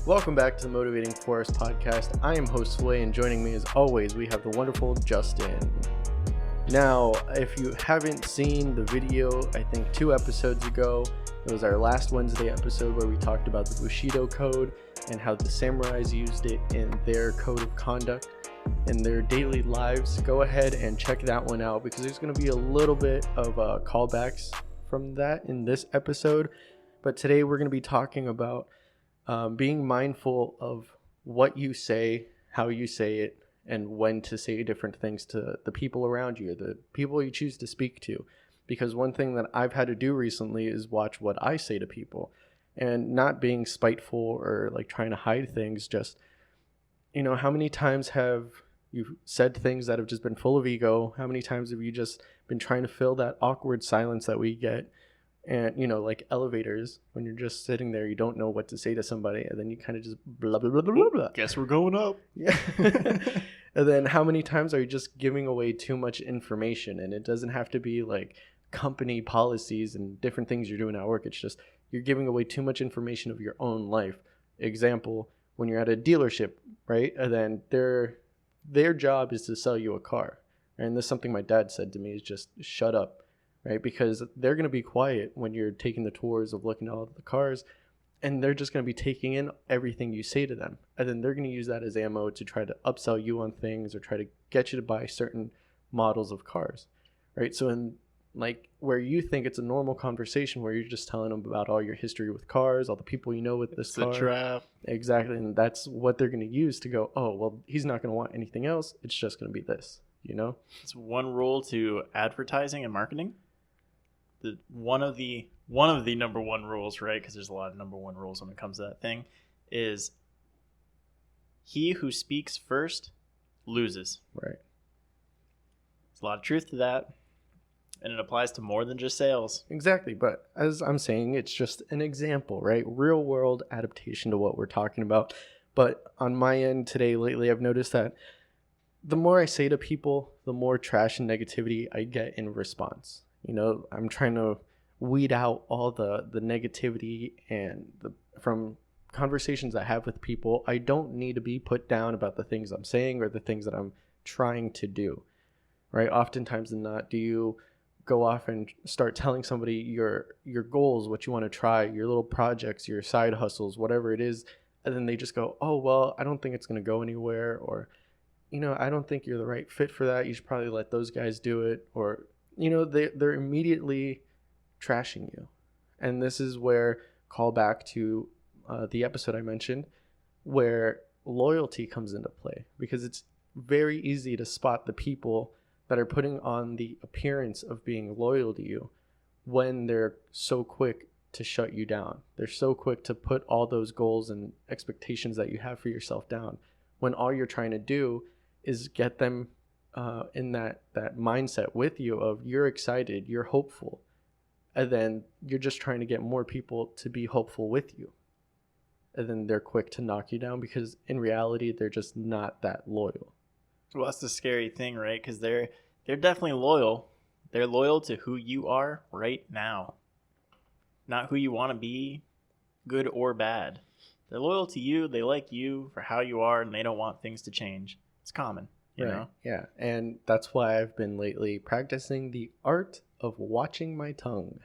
Welcome back to the Motivating Forest podcast. I am host Sway, and joining me as always, we have the wonderful Justin. Now, if you haven't seen the video, I think 2 episodes ago, it was our last Wednesday episode where we talked about the Bushido Code and how the samurais used it in their code of conduct in their daily lives. Go ahead and check that one out because there's going to be a little bit of callbacks from that in this episode. But today we're going to be talking about being mindful of what you say, how you say it, and when to say different things to the people around you, the people you choose to speak to. Because one thing that I've had to do recently is watch what I say to people and not being spiteful or like trying to hide things. Just, how many times have you said things that have just been full of ego? How many times have you just been trying to fill that awkward silence that we get? And, like elevators, when you're just sitting there, you don't know what to say to somebody. And then you kind of just blah, blah, blah, blah, blah. Guess we're going up. Yeah. And then how many times are you just giving away too much information? And it doesn't have to be like company policies and different things you're doing at work. It's just you're giving away too much information of your own life. Example, when you're at a dealership, right? And then their job is to sell you a car. And this is something my dad said to me is just shut up. Right? Because they're going to be quiet when you're taking the tours of looking at all of the cars, and they're just going to be taking in everything you say to them. And then they're going to use that as ammo to try to upsell you on things or try to get you to buy certain models of cars. Right? So in like where you think it's a normal conversation where you're just telling them about all your history with cars, all the people you know with this car. It's a trap. Exactly. And that's what they're going to use to go, oh, well, he's not going to want anything else. It's just going to be this, It's one rule to advertising and marketing. One of the number one rules, right? Because there's a lot of number one rules when it comes to that thing, is he who speaks first loses. Right. There's a lot of truth to that, and it applies to more than just sales. Exactly. But as I'm saying, it's just an example, right? Real world adaptation to what we're talking about. But on my end today, lately, I've noticed that the more I say to people, the more trash and negativity I get in response. I'm trying to weed out all the negativity and from conversations I have with people. I don't need to be put down about the things I'm saying or the things that I'm trying to do, right? Oftentimes than not, do you go off and start telling somebody your goals, what you want to try, your little projects, your side hustles, whatever it is, and then they just go, oh, well, I don't think it's going to go anywhere, or, I don't think you're the right fit for that. You should probably let those guys do it, or they're immediately trashing you. And this is where, call back to the episode I mentioned, where loyalty comes into play, because it's very easy to spot the people that are putting on the appearance of being loyal to you when they're so quick to shut you down. They're so quick to put all those goals and expectations that you have for yourself down, when all you're trying to do is get them in that mindset with you of you're excited, you're hopeful, and then you're just trying to get more people to be hopeful with you, and then they're quick to knock you down because in reality they're just not that loyal. Well, that's the scary thing, right? Because they're definitely loyal. They're loyal to who you are right now, not who you want to be, good or bad. They're loyal to you. They like you for how you are, and they don't want things to change. It's common. Yeah. And that's why I've been lately practicing the art of watching my tongue.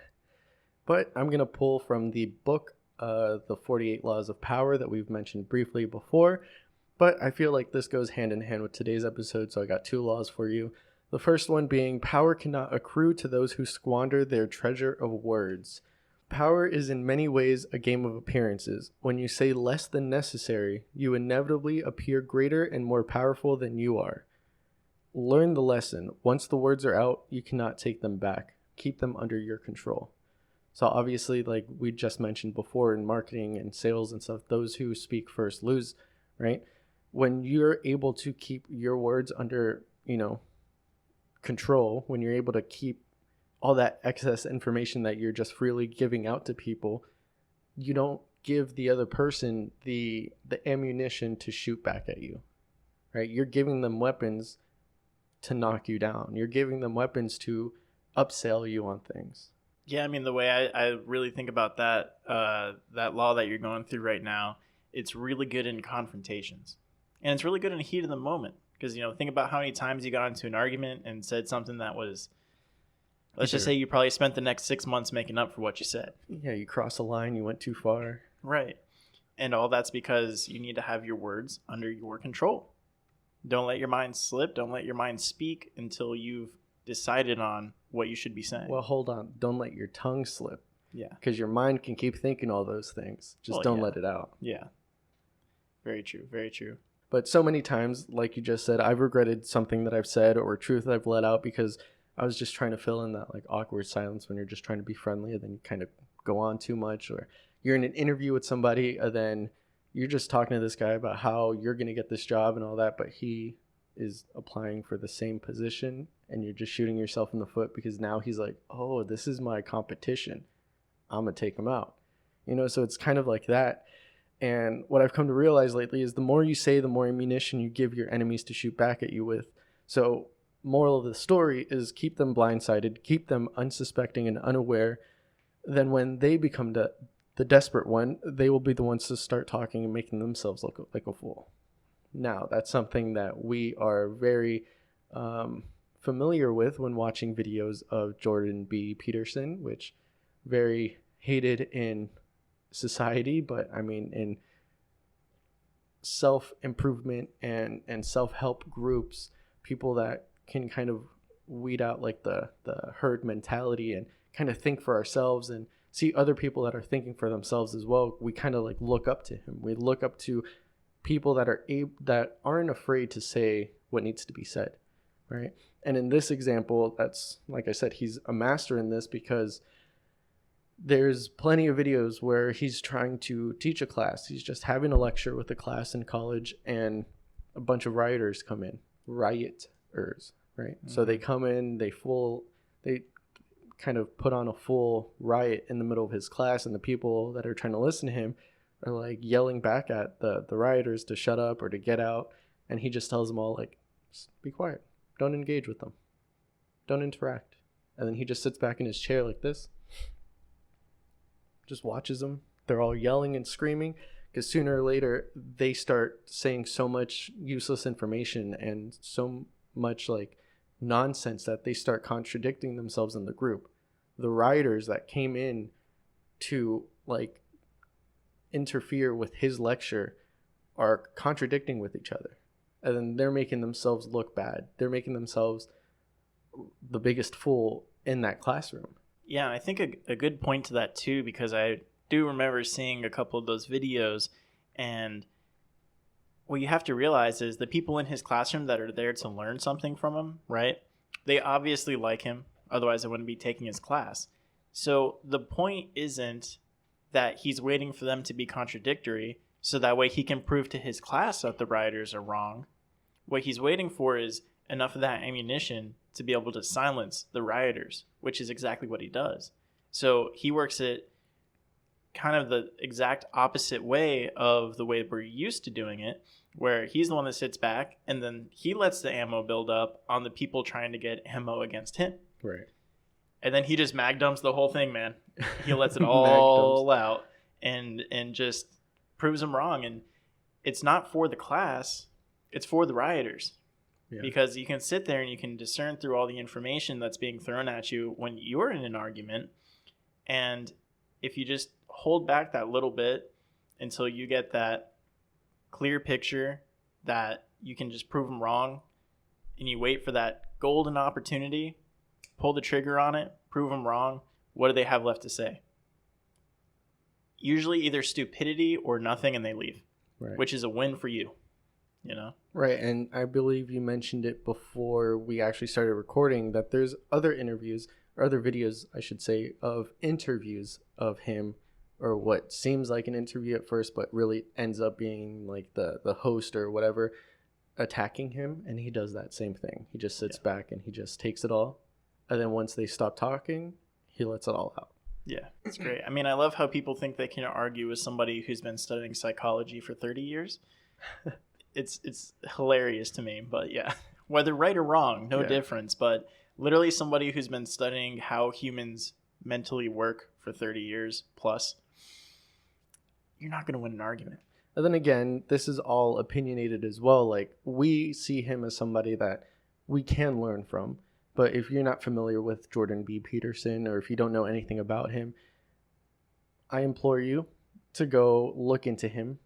But I'm going to pull from the book, The 48 Laws of Power, that we've mentioned briefly before. But I feel like this goes hand in hand with today's episode, so I got 2 laws for you. The first one being, power cannot accrue to those who squander their treasure of words. Power is in many ways a game of appearances. When you say less than necessary, you inevitably appear greater and more powerful than you are. Learn the lesson. Once the words are out, you cannot take them back. Keep them under your control. So obviously, like we just mentioned before in marketing and sales and stuff, those who speak first lose, right? When you're able to keep your words under, control, when you're able to keep all that excess information that you're just freely giving out to people, you don't give the other person the ammunition to shoot back at you, right? You're giving them weapons to knock you down. You're giving them weapons to upsell you on things. Yeah, I mean, the way I really think about that law that you're going through right now it's really good in confrontations. And it's really good in the heat of the moment. Because, think about how many times you got into an argument and said something that was, let's just say you probably spent the next 6 months making up for what you said. Yeah, you crossed a line, you went too far. Right. And all that's because you need to have your words under your control. Don't let your mind slip. Don't let your mind speak until you've decided on what you should be saying. Well, hold on. Don't let your tongue slip. Yeah. Because your mind can keep thinking all those things. Just don't let it out. Yeah. Very true. Very true. But so many times, like you just said, I've regretted something that I've said or truth that I've let out because I was just trying to fill in that like awkward silence when you're just trying to be friendly, and then you kind of go on too much, or you're in an interview with somebody and then you're just talking to this guy about how you're going to get this job and all that, but he is applying for the same position and you're just shooting yourself in the foot because now he's like, oh, this is my competition. I'm going to take him out. So it's kind of like that. And what I've come to realize lately is the more you say, the more ammunition you give your enemies to shoot back at you with. So moral of the story is keep them blindsided, keep them unsuspecting and unaware. Then when they become the desperate one, they will be the ones to start talking and making themselves look like a fool. Now, that's something that we are very familiar with when watching videos of Jordan B. Peterson, which very hated in society, but I mean in self-improvement and self-help groups, people that can kind of weed out like the herd mentality and kind of think for ourselves and see other people that are thinking for themselves as well. We kind of like look up to him. We look up to people that aren't afraid to say what needs to be said, right? And in this example, that's, like I said, he's a master in this because there's plenty of videos where he's trying to teach a class. He's just having a lecture with a class in college and a bunch of rioters come in. Rioters, right? Mm-hmm. So they come in, they kind of put on a full riot in the middle of his class, and the people that are trying to listen to him are like yelling back at the rioters to shut up or to get out. And he just tells them all like, just be quiet. Don't engage with them. Don't interact. And then he just sits back in his chair like this, just watches them. They're all yelling and screaming because sooner or later they start saying so much useless information and so much like nonsense that they start contradicting themselves in the group. The rioters that came in to like interfere with his lecture are contradicting with each other, and then they're making themselves look bad. They're making themselves the biggest fool in that classroom. Yeah, I think a good point to that too, because I do remember seeing a couple of those videos, and what you have to realize is the people in his classroom that are there to learn something from him, right? They obviously like him, otherwise they wouldn't be taking his class. So the point isn't that he's waiting for them to be contradictory so that way he can prove to his class that the rioters are wrong. What he's waiting for is enough of that ammunition to be able to silence the rioters, which is exactly what he does. So he works it kind of the exact opposite way of the way we're used to doing it, where he's the one that sits back and then he lets the ammo build up on the people trying to get ammo against him. Right. And then he just mag dumps the whole thing, man. He lets it all out and just proves them wrong. And it's not for the class, it's for the rioters. Yeah. Because you can sit there and you can discern through all the information that's being thrown at you when you're in an argument. And if you just hold back that little bit until you get that clear picture that you can just prove them wrong, and you wait for that golden opportunity, pull the trigger on it, prove them wrong, what do they have left to say? Usually either stupidity or nothing, and they leave, right. Which is a win for you. Right. And I believe you mentioned it before we actually started recording that there's other interviews or other videos, I should say, of interviews of him, or what seems like an interview at first, but really ends up being like the host or whatever attacking him. And he does that same thing. He just sits back and he just takes it all. And then once they stop talking, he lets it all out. Yeah, it's great. I mean, I love how people think they can argue with somebody who's been studying psychology for 30 years. It's hilarious to me, but yeah, whether right or wrong, no difference. But literally somebody who's been studying how humans mentally work for 30 years plus, you're not going to win an argument. And then again, this is all opinionated as well. Like, we see him as somebody that we can learn from. But if you're not familiar with Jordan B. Peterson, or if you don't know anything about him, I implore you to go look into him,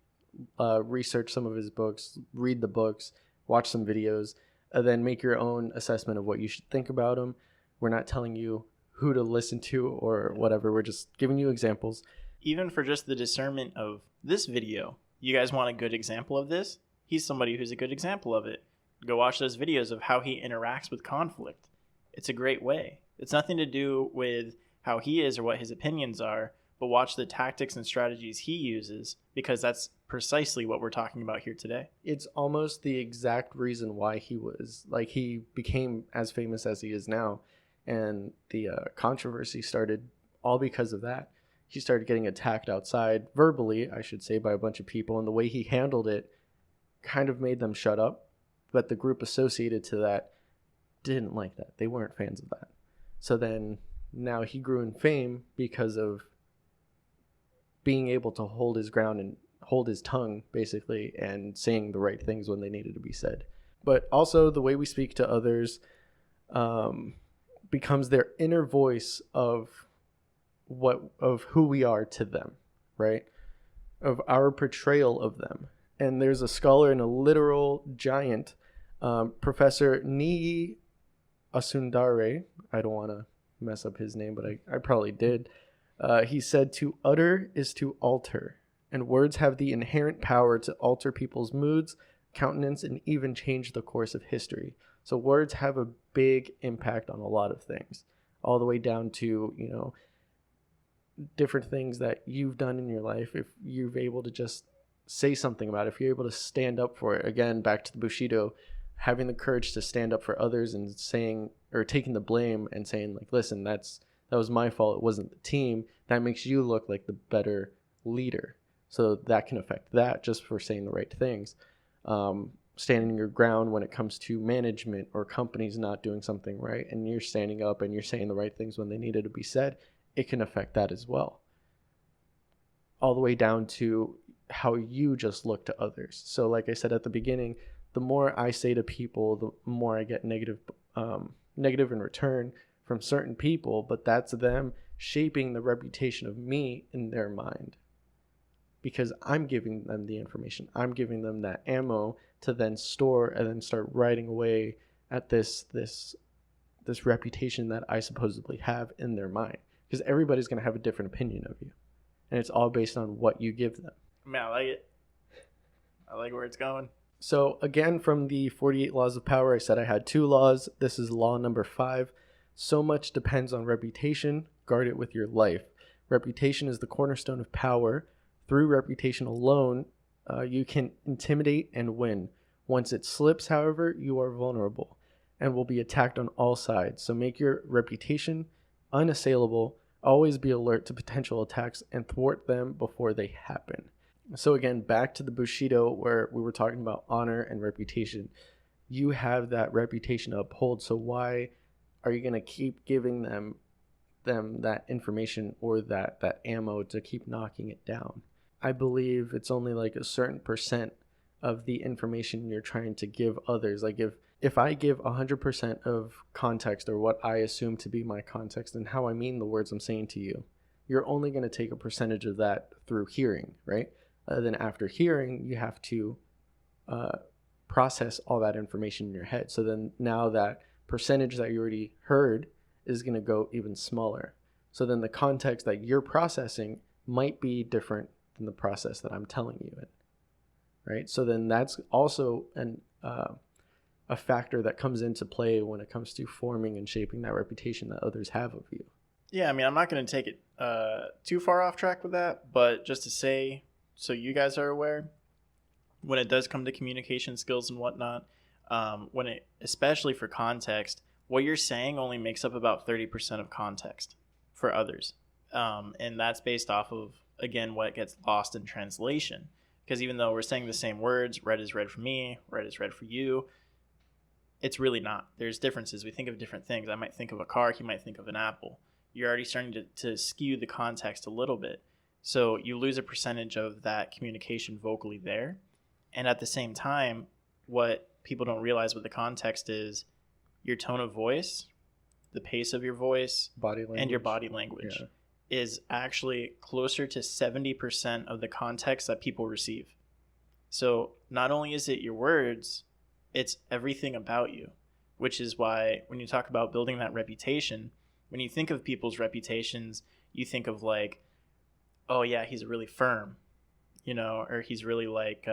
research some of his books, read the books, watch some videos, and then make your own assessment of what you should think about him. We're not telling you who to listen to or whatever. We're just giving you examples. Even for just the discernment of this video, you guys want a good example of this? He's somebody who's a good example of it. Go watch those videos of how he interacts with conflict. It's a great way. It's nothing to do with how he is or what his opinions are, but watch the tactics and strategies he uses, because that's precisely what we're talking about here today. It's almost the exact reason why he became as famous as he is now. And the controversy started all because of that. He started getting attacked outside, verbally, I should say, by a bunch of people. And the way he handled it kind of made them shut up. But the group associated to that didn't like that. They weren't fans of that. So then now he grew in fame because of being able to hold his ground and hold his tongue, basically, and saying the right things when they needed to be said. But also the way we speak to others becomes their inner voice of who we are to them, right? Of our portrayal of them. And there's a scholar and a literal giant, Professor Nii Asundare. I don't want to mess up his name, but I probably did. He said, "To utter is to alter, and words have the inherent power to alter people's moods, countenance, and even change the course of history." So words have a big impact on a lot of things, all the way down to, different things that you've done in your life. If you're able to just say something about it, if you're able to stand up for it, again, back to the Bushido, having the courage to stand up for others and saying, or taking the blame and saying, like, listen, that was my fault, it wasn't the team, that makes you look like the better leader. So that can affect that, just for saying the right things. Standing your ground when it comes to management or companies not doing something right, and you're standing up and you're saying the right things when they needed to be said, it can affect that as well. All the way down to how you just look to others. So like I said at the beginning, the more I say to people, the more I get negative in return from certain people, but that's them shaping the reputation of me in their mind, because I'm giving them the information. I'm giving them that ammo to then store and then start writing away at this reputation that I supposedly have in their mind, because everybody's going to have a different opinion of you, and it's all based on what you give them. Man, I like it. I like where it's going. So again, from the 48 laws of power, I said I had 2 laws. This is law number 5. So much depends on reputation. Guard it with your life. Reputation is the cornerstone of power. Through reputation alone, you can intimidate and win. Once it slips, however, you are vulnerable and will be attacked on all sides. So make your reputation unassailable. Always be alert to potential attacks and thwart them before they happen. So again, back to the Bushido, where we were talking about honor and reputation. You have that reputation to uphold, so why are you going to keep giving them that information or that ammo to keep knocking it down? I believe it's only like a certain percent of the information you're trying to give others. Like if I give 100% of context, or what I assume to be my context and how I mean the words I'm saying to you, you're only going to take a percentage of that through hearing, right? Then after hearing, you have to process all that information in your head. So then now that percentage that you already heard is going to go even smaller. So then the context that you're processing might be different than the process that I'm telling you in, right? So then that's also a factor that comes into play when it comes to forming and shaping that reputation that others have of you. Yeah, I mean, I'm not going to take it too far off track with that, but just to say, so you guys are aware, when it does come to communication skills and whatnot, especially for context, what you're saying only makes up about 30% of context for others. And that's based off of, again, what gets lost in translation. Because even though we're saying the same words, red is red for me, red is red for you, it's really not. There's differences. We think of different things. I might think of a car, he might think of an apple. You're already starting to skew the context a little bit. So you lose a percentage of that communication vocally there. And at the same time, what people don't realize what the context is, your tone of voice, the pace of your voice, Body language. and your body language is actually closer to 70% of the context that people receive. So not only is it your words, it's everything about you, which is why when you talk about building that reputation, when you think of people's reputations, you think of like, oh yeah, he's really firm, or he's really like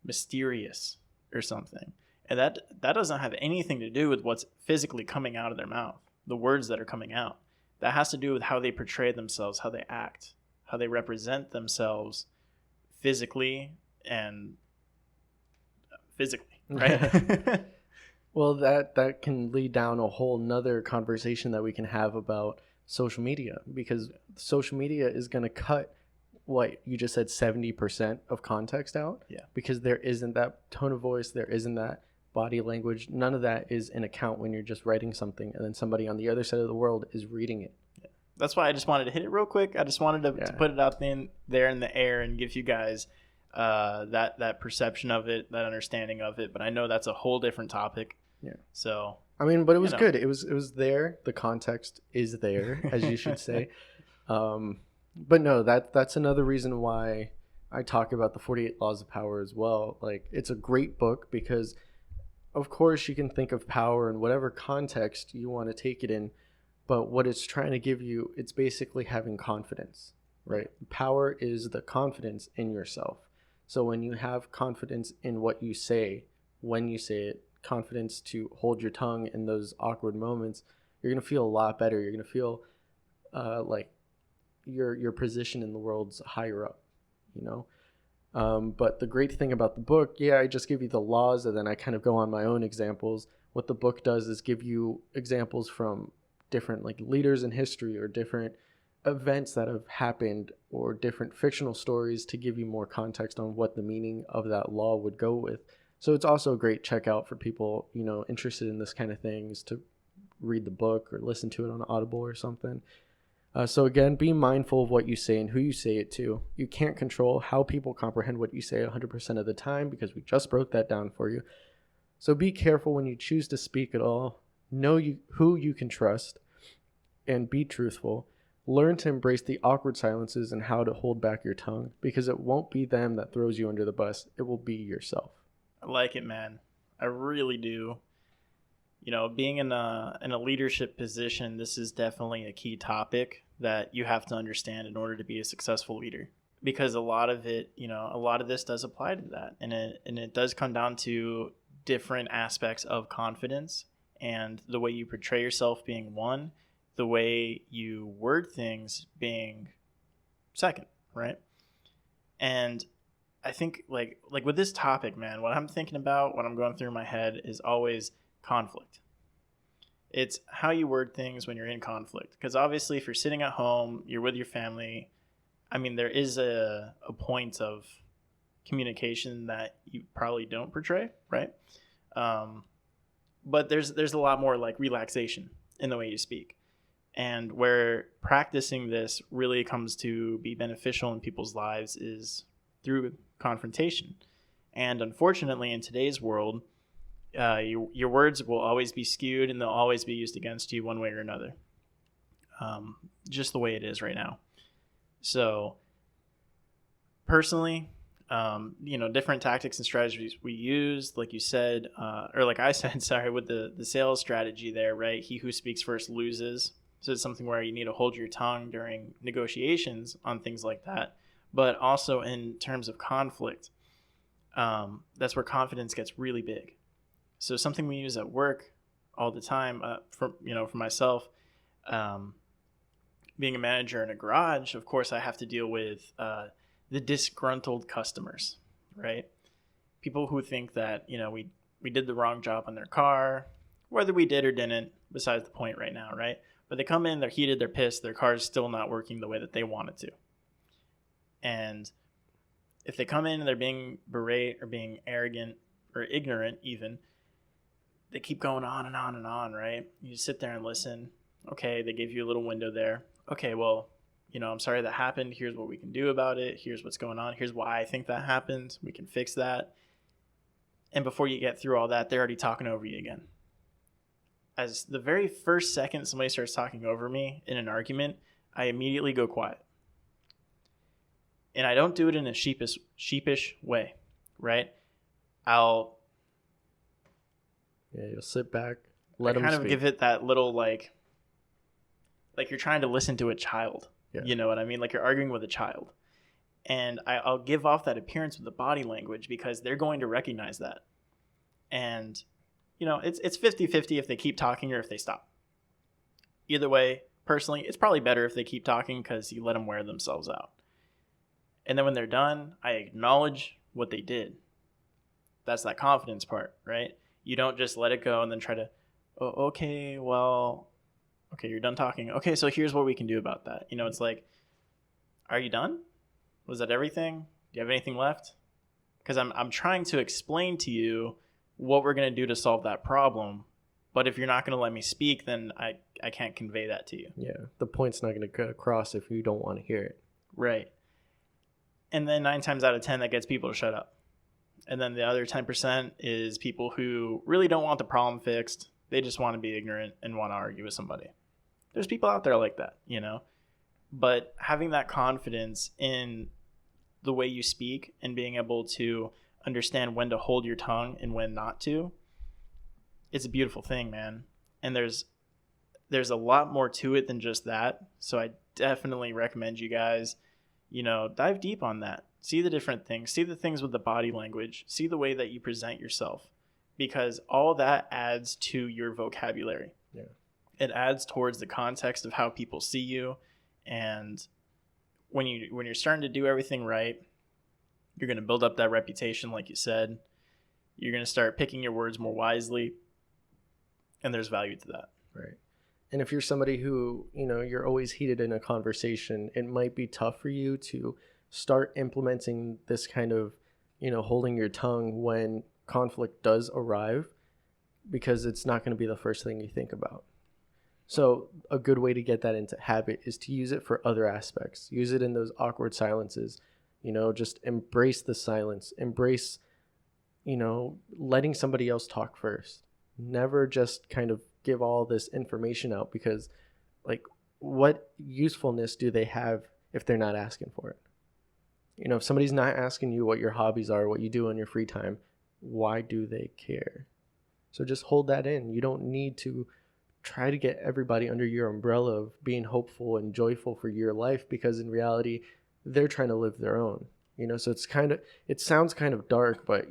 mysterious or something. And that doesn't have anything to do with what's physically coming out of their mouth, the words that are coming out. That has to do with how they portray themselves, how they act, how they represent themselves physically, right? Well, that can lead down a whole nother conversation that we can have about social media, because social media is going to cut what you just said, 70% of context out. Yeah. Because there isn't that tone of voice, there isn't that body language. None of that is in account when you're just writing something and then somebody on the other side of the world is reading it. Yeah. That's why I just wanted to hit it real quick. I just wanted to put it out there in the air and give you guys that perception of it, that understanding of it. But I know that's a whole different topic. Yeah. So I mean, but it was good. It was there. The context is there, as you should say. But no, that's another reason why I talk about the 48 Laws of Power as well. Like, it's a great book because, of course, you can think of power in whatever context you want to take it in. But what it's trying to give you, it's basically having confidence, right? Power is the confidence in yourself. So when you have confidence in what you say, when you say it, confidence to hold your tongue in those awkward moments, you're going to feel a lot better. You're going to feel like your position in the world's higher up, but the great thing about the book, I just give you the laws and then I kind of go on my own examples. What the book does is give you examples from different like leaders in history or different events that have happened or different fictional stories to give you more context on what the meaning of that law would go with. So it's also a great checkout for people, interested in this kind of things, to read the book or listen to it on Audible or something. So again, be mindful of what you say and who you say it to. You can't control how people comprehend what you say 100% of the time, because we just broke that down for you. So be careful when you choose to speak at all. Know who you can trust and be truthful. Learn to embrace the awkward silences and how to hold back your tongue, because it won't be them that throws you under the bus. It will be yourself. I like it, man. I really do. Being in a leadership position, this is definitely a key topic that you have to understand in order to be a successful leader. Because a lot of it, a lot of this does apply to that. And it does come down to different aspects of confidence, and the way you portray yourself being one, the way you word things being second, right? And I think like with this topic, man, what I'm thinking about, what I'm going through my head is always conflict. It's how you word things when you're in conflict. Because obviously, if you're sitting at home, you're with your family, I mean, there is a point of communication that you probably don't portray, right? But there's a lot more like relaxation in the way you speak. And where practicing this really comes to be beneficial in people's lives is through confrontation. And unfortunately, in today's world, your words will always be skewed and they'll always be used against you one way or another. Just the way it is right now. So personally, different tactics and strategies we use, like you said, or like I said, sorry, with the sales strategy there, right? He who speaks first loses. So it's something where you need to hold your tongue during negotiations on things like that. But also in terms of conflict, that's where confidence gets really big. So something we use at work all the time, for myself, being a manager in a garage, of course, I have to deal with the disgruntled customers, right? People who think that, we did the wrong job on their car, whether we did or didn't, besides the point right now, right? But they come in, they're heated, they're pissed, their car's still not working the way that they want it to. And if they come in and they're being berate or being arrogant or ignorant even, they keep going on and on and on, right? You sit there and listen. Okay, they give you a little window there. Okay, well, I'm sorry that happened. Here's what we can do about it. Here's what's going on. Here's why I think that happened. We can fix that. And before you get through all that, they're already talking over you again. As the very first second somebody starts talking over me in an argument, I immediately go quiet. And I don't do it in a sheepish way, right? You'll sit back, let them kind speak. of give it that little like you're trying to listen to a child. Yeah. You know what I mean? Like you're arguing with a child. And I'll give off that appearance with the body language because they're going to recognize that. And, it's 50-50 if they keep talking or if they stop. Either way, personally, it's probably better if they keep talking because you let them wear themselves out. And then when they're done, I acknowledge what they did. That's that confidence part, right? You don't just let it go and then try to, okay, you're done talking. Okay, so here's what we can do about that. It's like, are you done? Was that everything? Do you have anything left? Because I'm trying to explain to you what we're going to do to solve that problem. But if you're not going to let me speak, then I can't convey that to you. Yeah, the point's not going to cut across if you don't want to hear it. Right. And then 9 times out of 10, that gets people to shut up. And then the other 10% is people who really don't want the problem fixed. They just want to be ignorant and want to argue with somebody. There's people out there like that, But having that confidence in the way you speak and being able to understand when to hold your tongue and when not to, it's a beautiful thing, man. And there's a lot more to it than just that. So I definitely recommend you guys, dive deep on that. See the different things. See the things with the body language. See the way that you present yourself. Because all that adds to your vocabulary. Yeah. It adds towards the context of how people see you. And when you're starting to do everything right, you're going to build up that reputation, like you said. You're going to start picking your words more wisely. And there's value to that. Right. And if you're somebody who, you're always heated in a conversation, it might be tough for you to start implementing this kind of, holding your tongue when conflict does arrive, because it's not going to be the first thing you think about. So a good way to get that into habit is to use it for other aspects. Use it in those awkward silences. Just embrace the silence. Embrace, letting somebody else talk first. Never just kind of give all this information out, because what usefulness do they have if they're not asking for it? If somebody's not asking you what your hobbies are, what you do in your free time, why do they care? So just hold that in. You don't need to try to get everybody under your umbrella of being hopeful and joyful for your life, because in reality, they're trying to live their own. So it sounds kind of dark, but,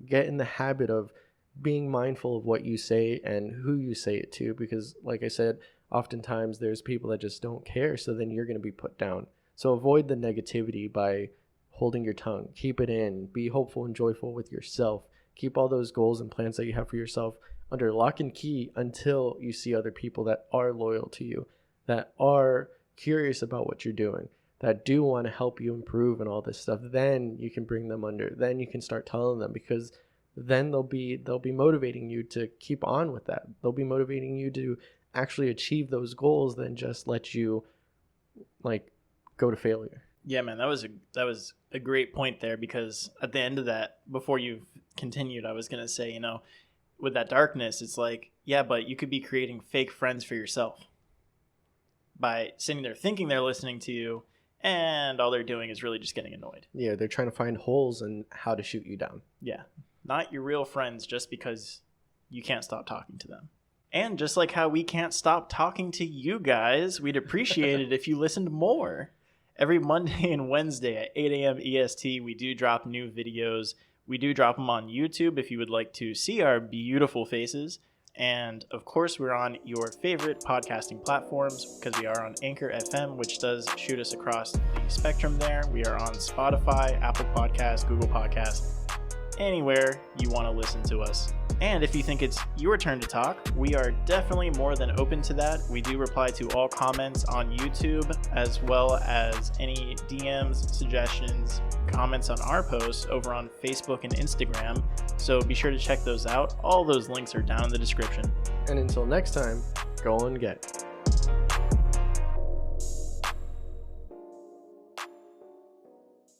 get in the habit of being mindful of what you say and who you say it to, because like I said, oftentimes there's people that just don't care. So then you're going to be put down. So avoid the negativity by holding your tongue. Keep it in. Be hopeful and joyful with yourself. Keep all those goals and plans that you have for yourself under lock and key until you see other people that are loyal to you, that are curious about what you're doing, that do want to help you improve and all this stuff. Then you can bring them under. Then you can start telling them, because then they'll be motivating you to keep on with that. They'll be motivating you to actually achieve those goals than just let you go to failure. Yeah, man, that was a great point there, because at the end of that, before you've continued, I was going to say, with that darkness, it's like, yeah, but you could be creating fake friends for yourself by sitting there thinking they're listening to you, and all they're doing is really just getting annoyed. Yeah, they're trying to find holes in how to shoot you down. Yeah, not your real friends just because you can't stop talking to them. And just like how we can't stop talking to you guys, we'd appreciate it if you listened more. Every Monday and Wednesday at 8 a.m. EST, we do drop new videos. We do drop them on YouTube if you would like to see our beautiful faces. And of course, we're on your favorite podcasting platforms, because we are on Anchor FM, which does shoot us across the spectrum there. We are on Spotify, Apple Podcasts, Google Podcasts, anywhere you want to listen to us. And if you think it's your turn to talk, we are definitely more than open to that. We do reply to all comments on YouTube, as well as any DMs, suggestions, comments on our posts over on Facebook and Instagram. So be sure to check those out. All those links are down in the description. And until next time, go and get.